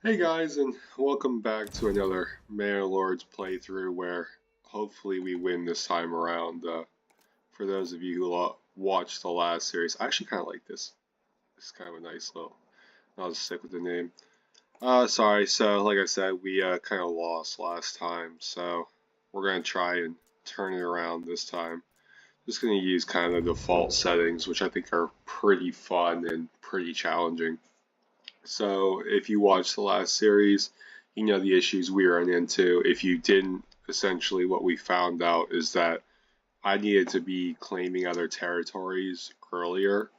Hey guys, and welcome back to another Manor Lords playthrough where hopefully we win this time around. For those of you who watched the last series, I actually kind of like this. It's kind of a nice little. I'll just stick with the name. Sorry, so like I said, we kind of lost last time, so we're going to try and turn it around this time. Just going to use kind of the default settings, which I think are pretty fun and pretty challenging. So if you watched the last series, you know the issues we ran into. If you didn't, essentially what we found out is that I needed to be claiming other territories earlier.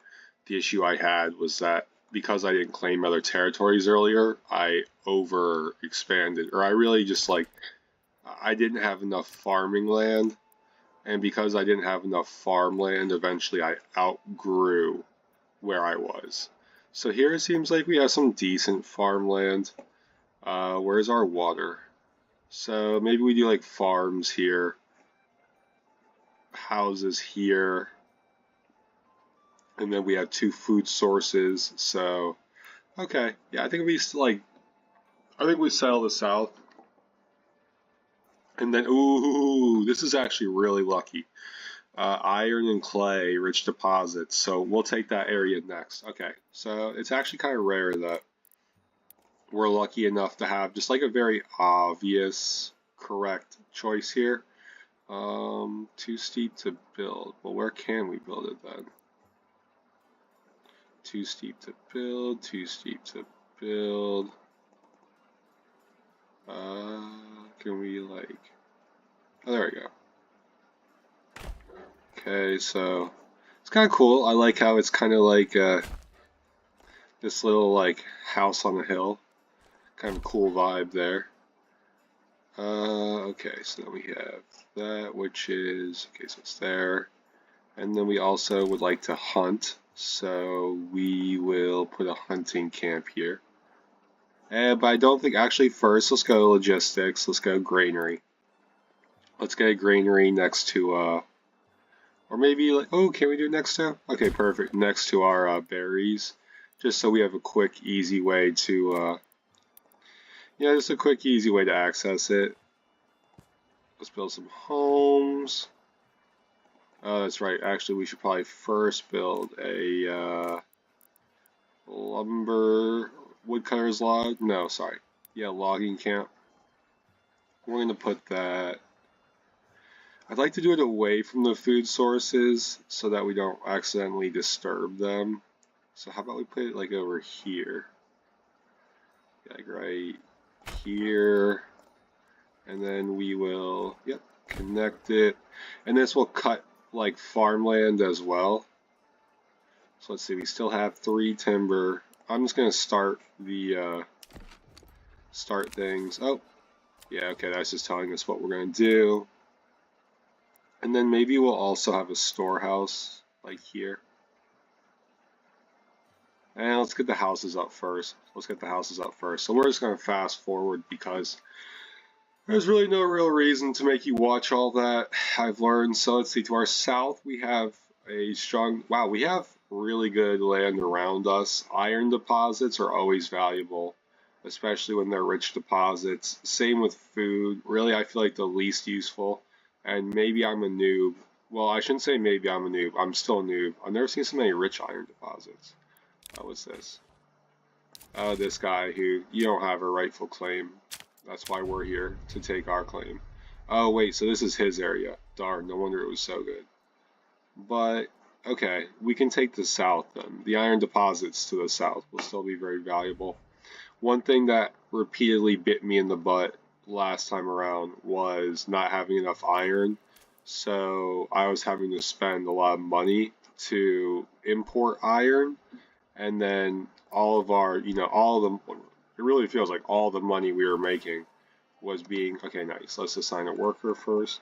The issue I had was that because I didn't claim other territories earlier, I over expanded, or I really just I didn't have enough farming land. And because I didn't have enough farmland, eventually I outgrew where I was. So here it seems like we have some decent farmland. Where's our water? So maybe we do like farms here, houses here, and then we have two food sources. So okay, yeah, I think I think we settle the south, and then ooh, this is actually really lucky. Iron and clay, rich deposits. So we'll take that area next. Okay, so it's actually kind of rare that we're lucky enough to have just like a very obvious correct choice here. Too steep to build. Well, where can we build it then? Too steep to build, too steep to build. Can we like, oh, there we go. Okay, so it's kind of cool. I like how it's kind of like this little like house on a hill. Kind of cool vibe there. Okay, so then we have that, which is, okay, so it's there. And then we also would like to hunt, so we will put a hunting camp here. But I don't think, actually first, let's go logistics, let's go granary. Let's get a granary next to, or maybe like, oh, can we do it next to? Okay, perfect, next to our berries. Just so we have a quick, easy way to, just a quick, easy way to access it. Let's build some homes. Oh, that's right. Actually, we should probably first build a lumber woodcutter's log. No, sorry. Yeah, logging camp. We're going to put that. I'd like to do it away from the food sources so that we don't accidentally disturb them. So how about we put it like over here? Like right here. And then we will, yep, connect it. And this will cut like farmland as well. So let's see, we still have 3 timber. I'm just gonna start the start things. Oh, yeah, okay, that's just telling us what we're gonna do. And then maybe we'll also have a storehouse like here. And let's get the houses up first. So we're just gonna fast forward because there's really no real reason to make you watch all that, I've learned. So let's see, to our south we have a strong, wow, we have really good land around us. Iron deposits are always valuable, especially when they're rich deposits. Same with food. Really, I feel like the least useful. And maybe I'm a noob. Well, I shouldn't say maybe I'm a noob. I'm still a noob. I've never seen so many rich iron deposits. What's this? Oh, this guy who, you don't have a rightful claim. That's why we're here, to take our claim. Oh wait, so this is his area. Darn, no wonder it was so good. But, okay, we can take the south then. The iron deposits to the south will still be very valuable. One thing that repeatedly bit me in the butt last time around was not having enough iron. So I was having to spend a lot of money to import iron. And then all of our, all of them, it really feels like all the money we were making was being, okay, nice, let's assign a worker first.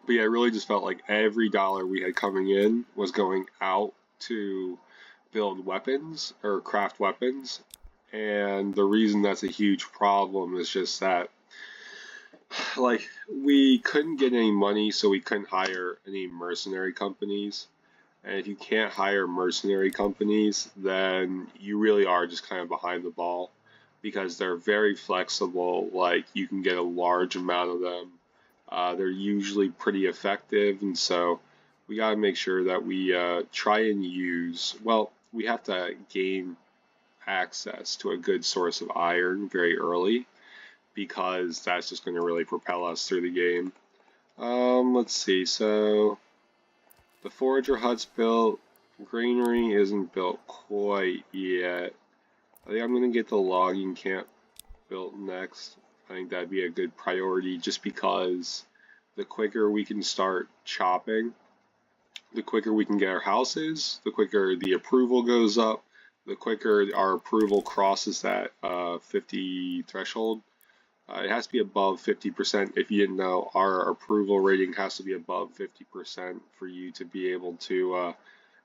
But yeah, it really just felt like every dollar we had coming in was going out to build weapons or craft weapons. And the reason that's a huge problem is just that, like, we couldn't get any money, so we couldn't hire any mercenary companies. And if you can't hire mercenary companies, then you really are just kind of behind the ball. because they're very flexible. Like, you can get a large amount of them. They're usually pretty effective, and so we got to make sure that we try and use, well, we have to gain access to a good source of iron very early, because that's just going to really propel us through the game. Let's see, so the forager hut's built, granary isn't built quite yet. I think I'm going to get the logging camp built next. I think that'd be a good priority, just because the quicker we can start chopping, the quicker we can get our houses, the quicker the approval goes up, the quicker our approval crosses that 50 threshold. It has to be above 50%. If you didn't know, our approval rating has to be above 50% for you to be able to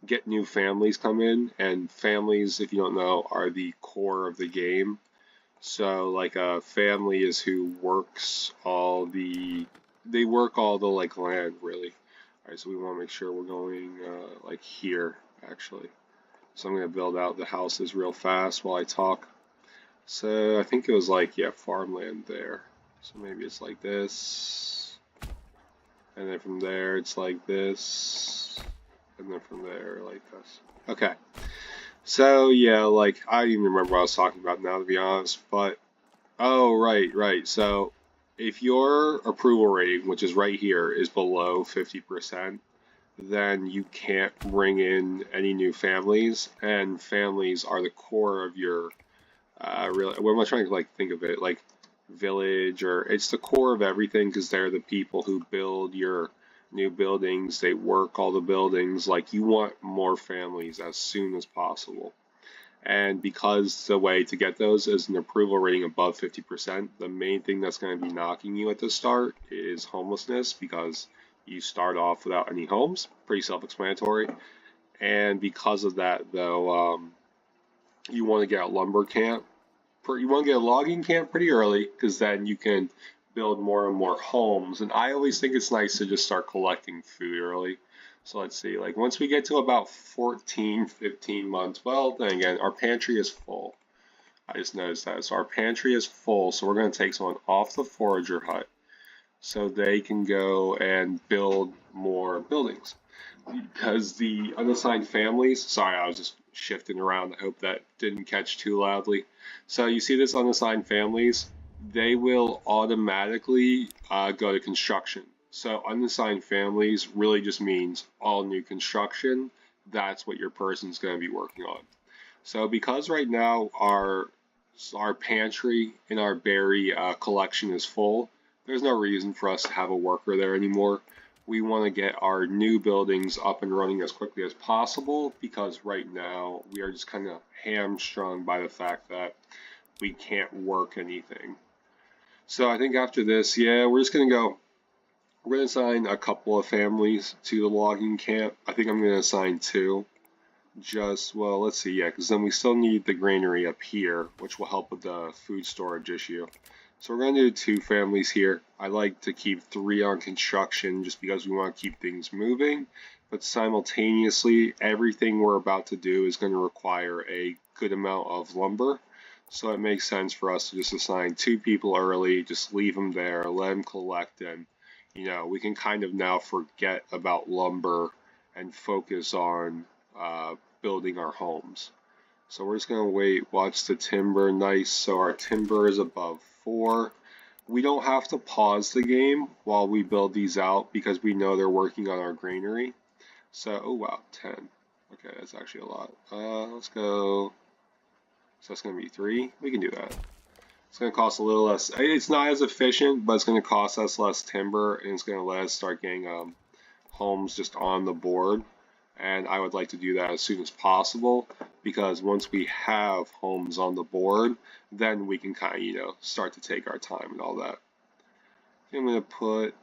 get new families come in. And families, if you don't know, are the core of the game. So like a family is who works all the, they work all the like land really. Alright, so we want to make sure we're going like here actually. So I'm going to build out the houses real fast while I talk. So I think it was like, yeah, farmland there. So maybe it's like this. And then from there it's like this. And then from there like this. Okay. So yeah, like I don't even remember what I was talking about now, to be honest, but oh right. So if your approval rating, which is right here, is below 50%, then you can't bring in any new families, and families are the core of your really, what am I trying to like think of it, like village, or it's the core of everything, because they're the people who build your new buildings, they work all the buildings. Like, you want more families as soon as possible. And because the way to get those is an approval rating above 50%, the main thing that's going to be knocking you at the start is homelessness, because you start off without any homes. Pretty self-explanatory. And because of that, though, you want to get a lumber camp. You want to get a logging camp pretty early, because then you can build more and more homes. And I always think it's nice to just start collecting food early. So let's see, like once we get to about 14, 15 months, well, then again, our pantry is full. I just noticed that. So our pantry is full, so we're going to take someone off the forager hut so they can go and build more buildings. Because the unassigned families, sorry, I was just shifting around. I hope that didn't catch too loudly. So you see this unassigned families, they will automatically go to construction. So unassigned families really just means all new construction. That's what your person's going to be working on. So because right now our pantry and our berry collection is full, there's no reason for us to have a worker there anymore. We want to get our new buildings up and running as quickly as possible, because right now we are just kind of hamstrung by the fact that we can't work anything. So I think after this, yeah, we're going to assign a couple of families to the logging camp. I think I'm going to assign 2. Well, let's see, yeah, because then we still need the granary up here, which will help with the food storage issue. So we're going to do 2 families here. I like to keep 3 on construction just because we want to keep things moving. But simultaneously, everything we're about to do is going to require a good amount of lumber. So it makes sense for us to just assign 2 people early, just leave them there, let them collect them. You know, we can kind of now forget about lumber and focus on building our homes. So we're just going to wait, watch the timber, nice. So our timber is above 4. We don't have to pause the game while we build these out, because we know they're working on our granary. So, oh wow, 10. Okay, that's actually a lot. Let's go. So that's going to be 3. We can do that. It's going to cost a little less. It's not as efficient, but it's going to cost us less timber, and it's going to let us start getting homes just on the board. And I would like to do that as soon as possible, because once we have homes on the board, then we can kind of, you know, start to take our time and all that. I'm going to put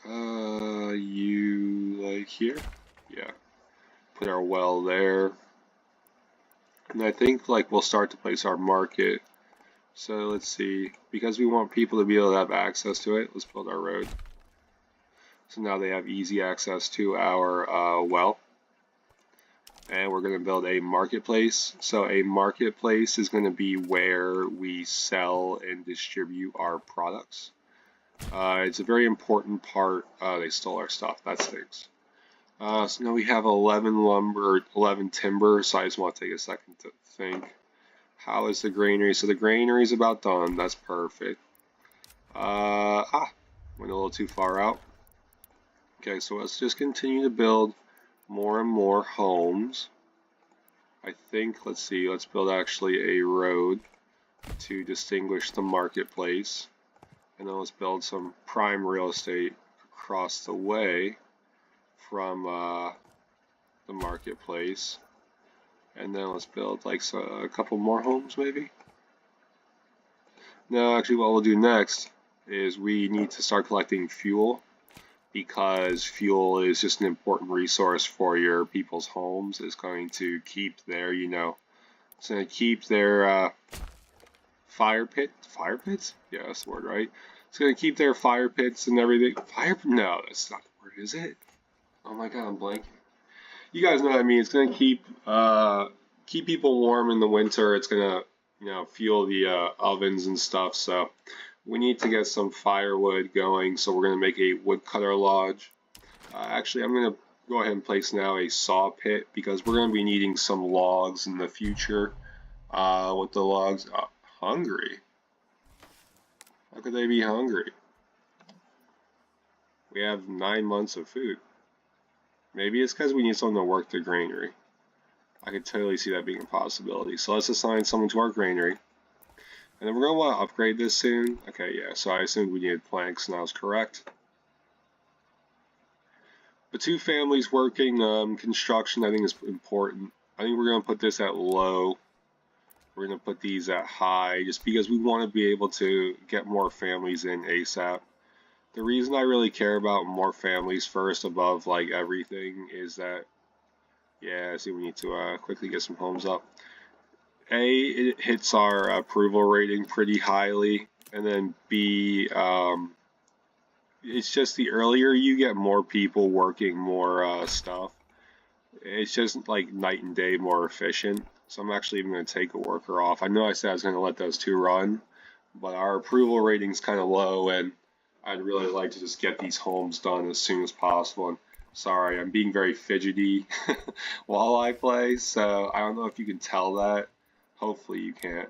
you like here. Yeah. Put our well there. And I think like we'll start to place our market. So let's see, because we want people to be able to have access to it, let's build our road. So now they have easy access to our well. and we're going to build a marketplace. So a marketplace is going to be where we sell and distribute our products. It's a very important part. They stole our stuff. That stinks. So now we have 11 lumber, 11 timber. So I just want to take a second to think. How is the granary? So the granary is about done. That's perfect. Went a little too far out. Okay, so let's just continue to build more and more homes. I think, let's see, let's build actually a road to distinguish the marketplace. And then let's build some prime real estate across the way from the marketplace. And then let's build like a couple more homes maybe. No, actually what we'll do next is we need to start collecting fuel, because fuel is just an important resource for your people's homes. It's going to keep their, it's going to keep their fire pits? Yeah, that's the word, right? It's going to keep their fire pits and everything. No, that's not the word, is it? Oh my god, I'm blanking. You guys know what I mean. It's going to keep people warm in the winter. It's going to, fuel the ovens and stuff. So we need to get some firewood going. So we're going to make a woodcutter lodge. Actually, I'm going to go ahead and place now a saw pit, because we're going to be needing some logs in the future. With the logs, hungry. How could they be hungry? We have 9 months of food. Maybe it's because we need someone to work the granary. I could totally see that being a possibility. So let's assign someone to our granary. And then we're going to want to upgrade this soon. Okay, yeah, so I assumed we needed planks, and I was correct. But 2 families working construction, I think, is important. I think we're going to put this at low. We're going to put these at high, just because we want to be able to get more families in ASAP. The reason I really care about more families first above like everything is that, yeah, I see we need to quickly get some homes up. It hits our approval rating pretty highly, and then B, it's just the earlier you get more people working more stuff, it's just like night and day more efficient. So I'm actually even going to take a worker off. I know I said I was going to let those 2 run, but our approval rating's kind of low, and I'd really like to just get these homes done as soon as possible. And sorry, I'm being very fidgety while I play, so I don't know if you can tell that. Hopefully you can't.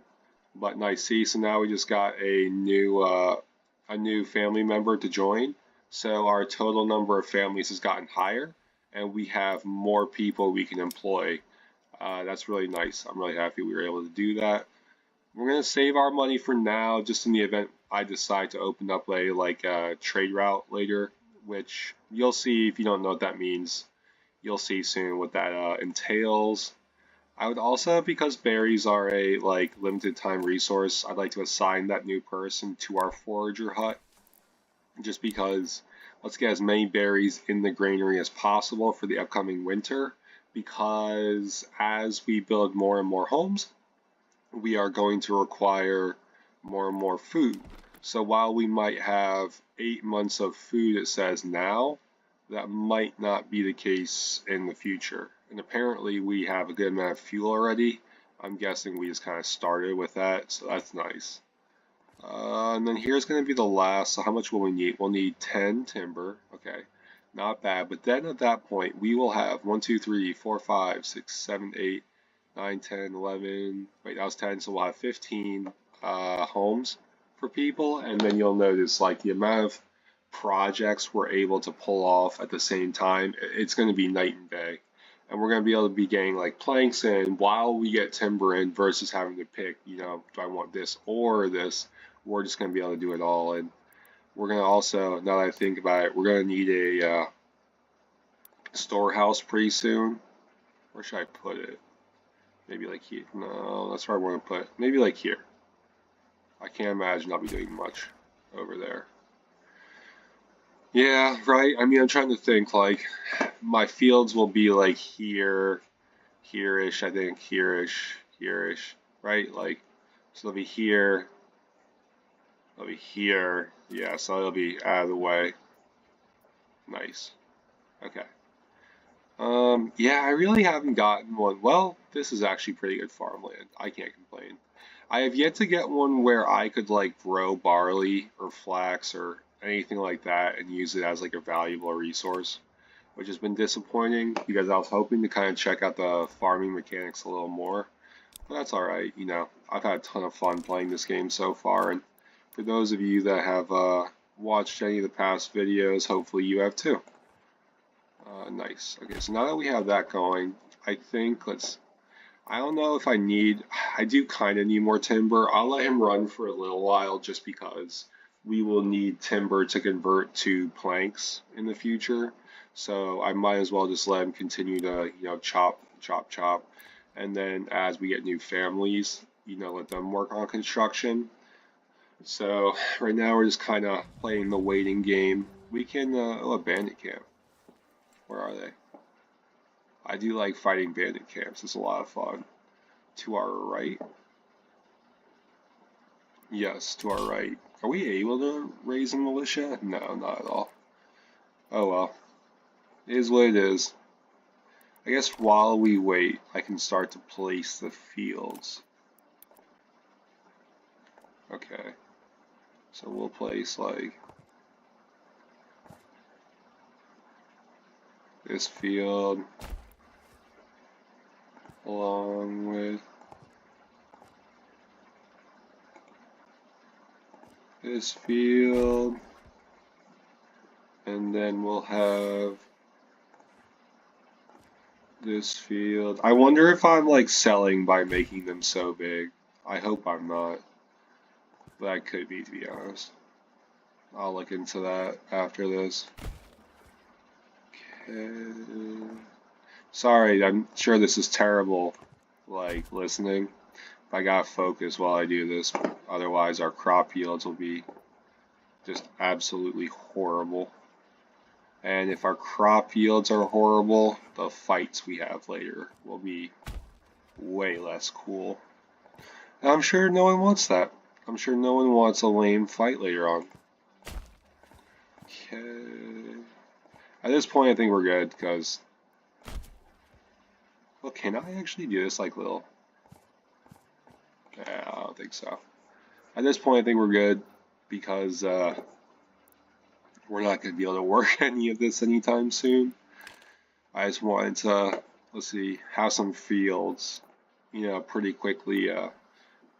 But nice. See, so now we just got a new family member to join. So our total number of families has gotten higher, and we have more people we can employ. That's really nice. I'm really happy we were able to do that. We're going to save our money for now, just in the event I decide to open up a trade route later, which you'll see. If you don't know what that means, you'll see soon what that entails. I would also, because berries are a limited time resource, I'd like to assign that new person to our forager hut, just because let's get as many berries in the granary as possible for the upcoming winter, because as we build more and more homes, we are going to require more and more food. So while we might have 8 months of food, it says now, that might not be the case in the future. And apparently we have a good amount of fuel already. I'm guessing we just kind of started with that, so that's nice. And then here's going to be the last. So how much will we need? We'll need 10 timber. Okay, not bad. But then at that point, we will have 1, 2, 3, 4, 5, 6, 7, 8, 9, 10, 11. Wait, that was 10. So we'll have 15 homes for people. And then you'll notice the amount of projects we're able to pull off at the same time. It's going to be night and day. And we're going to be able to be getting planks in while we get timber in, versus having to pick, do I want this or this? We're just going to be able to do it all. And we're going to also, now that I think about it, we're going to need a storehouse pretty soon. Where should I put it? Maybe here. No, that's where I want to put it. Maybe here. I can't imagine I'll be doing much over there. Yeah, right. I mean, I'm trying to think, my fields will be here, here-ish, I think, here-ish, here-ish, right? So they'll be here, they'll be here. Yeah, so they'll be out of the way. Nice. Okay. Yeah, I really haven't gotten one. Well, this is actually pretty good farmland. I can't complain. I have yet to get one where I could like grow barley or flax or anything like that and use it as like a valuable resource, which has been disappointing because I was hoping to kind of check out the farming mechanics a little more. But that's all right, you know. I've had a ton of fun playing this game so far, and for those of you that have watched any of the past videos, hopefully you have too. Nice. Okay, so now that we have that going, I think I don't know if I do kind of need more timber. I'll let him run for a little while just because we will need timber to convert to planks in the future. So I might as well just let him continue to, chop, chop, chop. And then as we get new families, let them work on construction. So right now we're just kind of playing the waiting game. We can, bandit camp. Where are they? I do like fighting bandit camps. It's a lot of fun. To our right. Yes, to our right. Are we able to raise a militia? No, not at all. Oh well. It is what it is. I guess while we wait, I can start to place the fields. Okay. So we'll place like this field along with this field, and then we'll have this field. I wonder if I'm like selling by making them so big. I hope I'm not, but I could be, to be honest. I'll look into that after this. Okay. Sorry, I'm sure this is terrible, like listening. I gotta focus while I do this, otherwise our crop yields will be just absolutely horrible. And if our crop yields are horrible, the fights we have later will be way less cool. And I'm sure no one wants that. I'm sure no one wants a lame fight later on. Okay. At this point, I think we're good, because... Well, can I actually do this like little... Yeah, I don't think so. At this point, I think we're good, because we're not going to be able to work any of this anytime soon. I just wanted to, let's see, have some fields, pretty quickly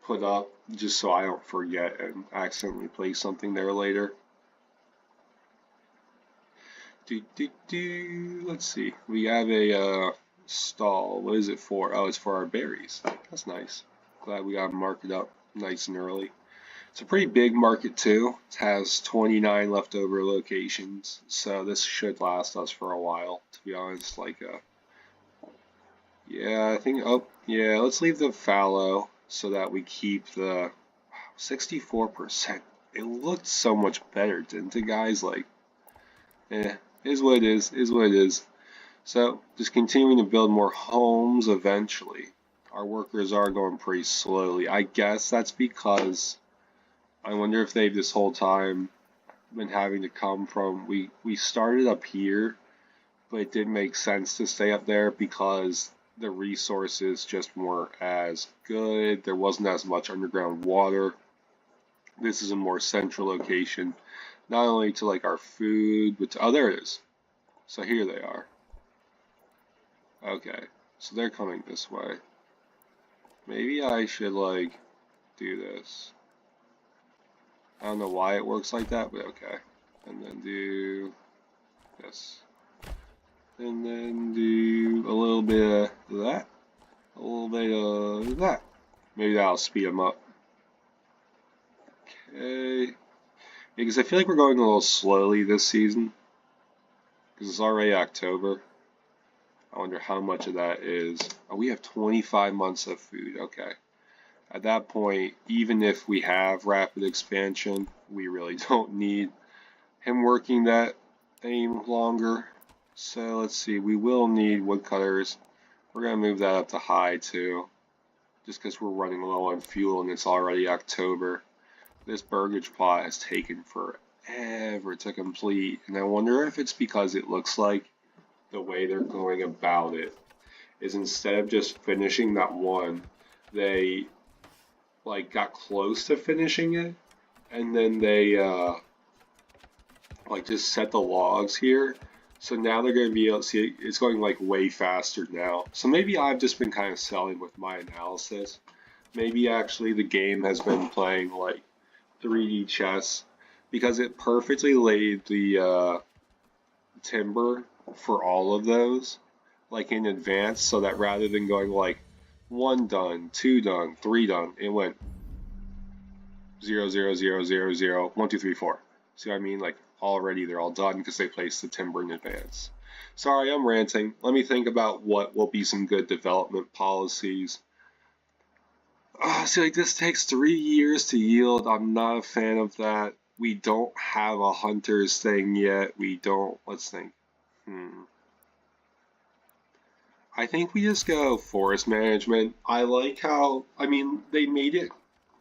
put up, just so I don't forget and accidentally place something there later. Let's see, we have a stall. What is it for? Oh, it's for our berries. That's nice. Glad we got them marked up nice and early. It's a pretty big market too. It has 29 leftover locations, so this should last us for a while, to be honest. Yeah, I think, oh, yeah, let's leave the fallow so that we keep the 64%. It looked so much better, didn't it, guys? Is what it is what it is. So, just continuing to build more homes eventually. Our workers are going pretty slowly. I guess that's because I wonder if they've this whole time been having to come from, we started up here, but it didn't make sense to stay up there because the resources just weren't as good. There wasn't as much underground water. This is a more central location, not only to like our food, but to, oh, there it is. So here they are. Okay, so they're coming this way. Maybe I should like do this. I don't know why it works like that, but okay. And then do this. And then do a little bit of that. A little bit of that. Maybe that'll speed them up. Okay. Because I feel like we're going a little slowly this season. Because it's already October. I wonder how much of that is. Oh, we have 25 months of food. Okay. At that point, even if we have rapid expansion, we really don't need him working that any longer. So let's see, we will need woodcutters. We're going to move that up to high too, just because we're running low on fuel and it's already October. This burgage plot has taken forever to complete, and I wonder if it's because it looks like the way they're going about it is instead of just finishing that one, they like got close to finishing it, and then they like just set the logs here. So now they're going to be able to see it's going like way faster now. So maybe I've just been kind of selling with my analysis. Maybe actually the game has been playing like 3D chess because it perfectly laid the timber for all of those like in advance, so that rather than going like 1 done, 2 done, 3 done, it went 0 0 0 0 0 1 2 3 4. See what I mean? Like already they're all done because they placed the timber in advance. Sorry, I'm ranting. Let me think about what will be some good development policies. See, like this takes 3 years to yield. I'm not a fan of that. We don't have a hunters thing yet. We don't. Let's think. I think we just go forest management. I like how, I mean, they made it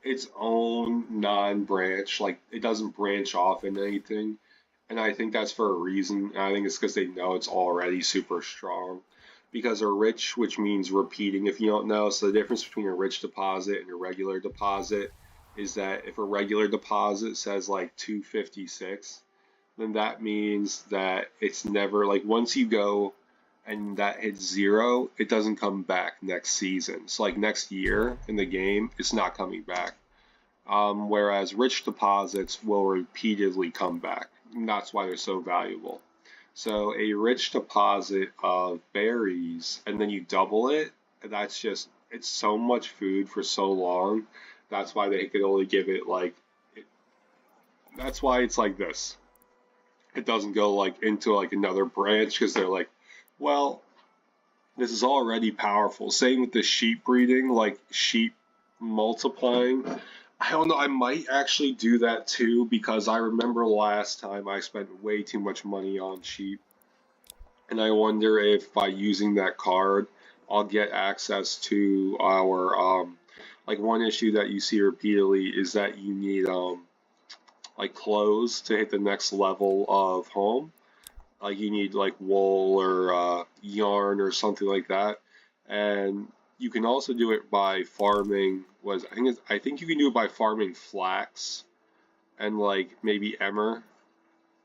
its own non-branch. Like it doesn't branch off into anything. And I think that's for a reason. And I think it's because they know it's already super strong. Because a rich, which means repeating, if you don't know, so the difference between a rich deposit and a regular deposit is that if a regular deposit says like 256, then that means that it's never like once you go and that hits 0, it doesn't come back next season. So like next year in the game, it's not coming back. Whereas rich deposits will repeatedly come back. And that's why they're so valuable. So a rich deposit of berries, and then you double it, that's just, it's so much food for so long. That's why they could only give it like, that's why it's like this. It doesn't go like into like another branch because they're like, well, this is already powerful. Same with the sheep breeding, like sheep multiplying. I don't know, I might actually do that too because I remember last time I spent way too much money on sheep. And I wonder if by using that card, I'll get access to our, like one issue that you see repeatedly is that you need, like clothes to hit the next level of home. Like you need like wool or yarn or something like that. And you can also do it by farming. I think you can do it by farming flax and like maybe emmer.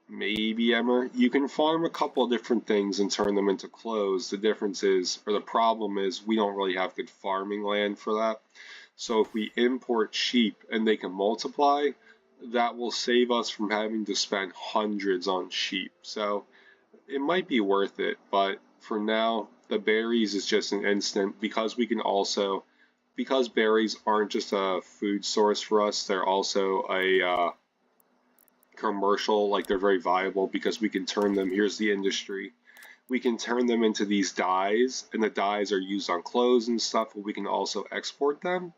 Maybe emmer. You can farm a couple of different things and turn them into clothes. The difference is, or the problem is, we don't really have good farming land for that. So if we import sheep and they can multiply, that will save us from having to spend hundreds on sheep. So it might be worth it, but for now, the berries is just an instant because we can also, because berries aren't just a food source for us, they're also a commercial, like they're very viable because we can turn them, here's the industry, we can turn them into these dyes, and the dyes are used on clothes and stuff, but we can also export them.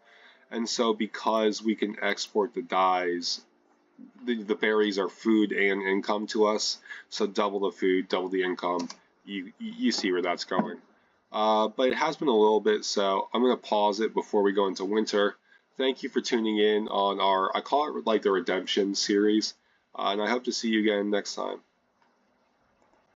And so because we can export the dyes, the berries are food and income to us, so double the food, double the income. You see where that's going. But it has been a little bit, so I'm going to pause it before we go into winter. Thank you for tuning in on our, I call it like the Redemption series, and I hope to see you again next time.